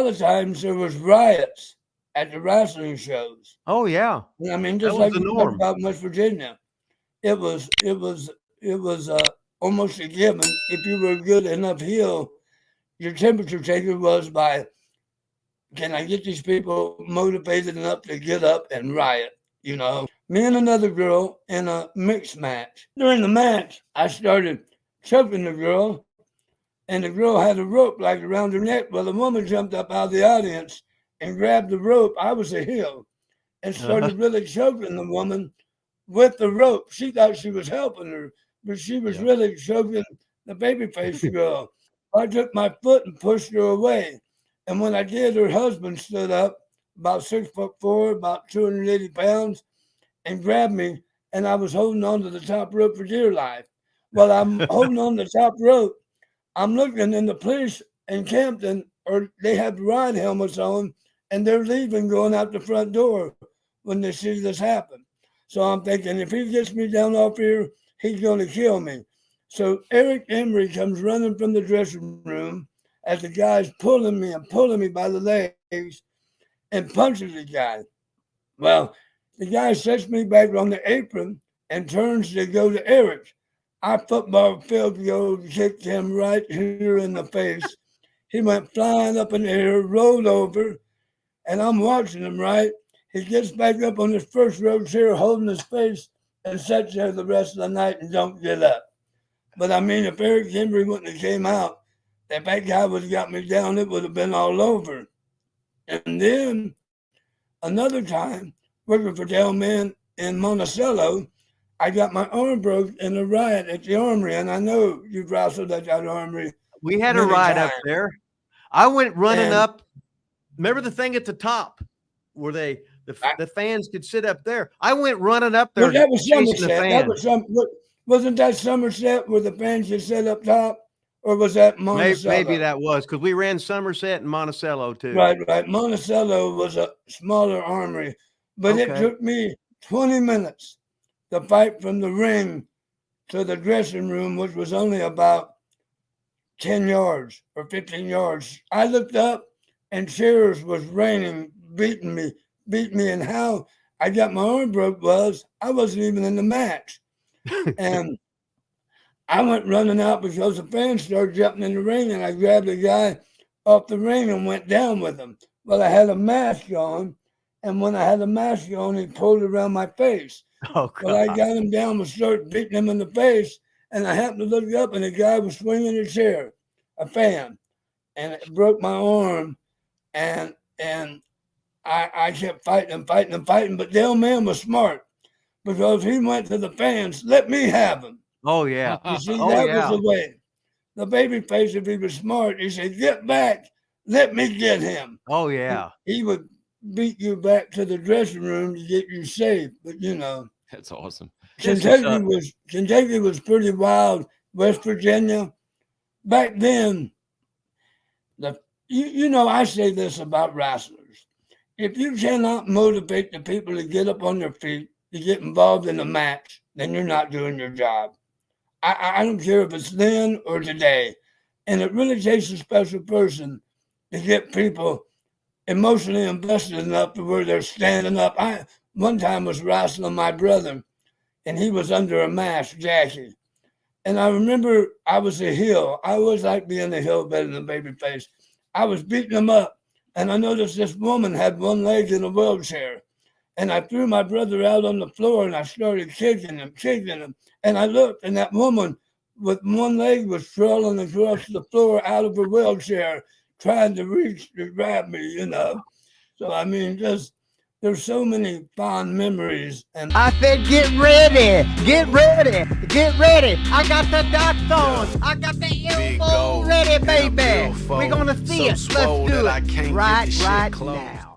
lot of times there was riots at the wrestling shows. Oh yeah, I mean, that just was like the you talked norm. about in West Virginia, it was almost a given. If you were a good enough heel, your temperature taker was by, can I get these people motivated enough to get up and riot? Me and another girl in a mixed match. During the match, I started choking the girl, and the girl had a rope like around her neck. Well, the woman jumped up out of the audience and grabbed the rope. I was a heel and Uh-huh. started really choking the woman with the rope. She thought she was helping her, but she was Yeah. really choking the babyface girl. I took my foot and pushed her away. And when I did, her husband stood up, about 6'4", about 280 pounds, and grabbed me. And I was holding on to the top rope for dear life. While I'm holding on to the top rope, I'm looking, and the police in Campton, or they have ride helmets on, and they're leaving, going out the front door when they see this happen. So I'm thinking, if he gets me down off here, he's going to kill me. So Eric Emery comes running from the dressing room as the guy's pulling me by the legs and punches the guy. Well, the guy sets me back on the apron and turns to go to Eric. I football field goal kicked him right here in the face. He went flying up in the air, rolled over, and I'm watching him, right? He gets back up on his first row chair, holding his face, and sits there the rest of the night and don't get up. But I mean, if Eric Henry wouldn't have came out, if that guy would have got me down, it would have been all over. And then another time, working for Del Man in Monticello, I got my arm broke in a riot at the Armory, and I know you've wrestled at that Armory We had a many ride up times. there. I went running And up. Remember the thing at the top where I, the fans could sit up there? I went running up well, there that was chasing the Somerset. That fans. was wasn't that Somerset where the fans just sat up top, or was that Maybe Monticello? that was because we ran Somerset and Monticello too. Right, right. Monticello was a smaller armory, but it Okay. took me 20 minutes to fight from the ring to the dressing room, which was only about 10 yards or 15 yards. I looked up and chairs was raining, beating me. And how I got my arm broke was I wasn't even in the match. And I went running out because the fans started jumping in the ring, and I grabbed a guy off the ring and went down with him. Well, I had a mask on, and when I had the mask on, he pulled around my face. Oh Well, I God. got him down and started beating him in the face, and I happened to look up, and the guy was swinging a chair, a fan, and it broke my arm, and I kept fighting and fighting and fighting, but the old man was smart because he went to the fans, let me have him. Oh yeah. You see, Oh that was yeah. the way. The baby face, if he was smart, he said, get back, let me get him. Oh He, yeah. he would beat you back to the dressing room to get you safe. But That's awesome. This is Kentucky was pretty wild. West Virginia. Back then, I say this about wrestlers. If you cannot motivate the people to get up on their feet, to get involved in a match, then you're not doing your job. I don't care if it's then or today. And it really takes a special person to get people emotionally invested enough to where they're standing up. I one time was wrestling my brother, and he was under a mask, Jackie. And I remember I was a heel. I always like being a heel better than a baby face. I was beating him up, and I noticed this woman had one leg in a wheelchair. And I threw my brother out on the floor, and I started kicking him. And I looked, and that woman with one leg was crawling across the floor out of her wheelchair, trying to reach to grab me. So, I mean, just there's so many fond memories. And I said, get ready, get ready, get ready. I got the dots on. I got the elbow ready, baby. We're gonna see it. Let's do it right now.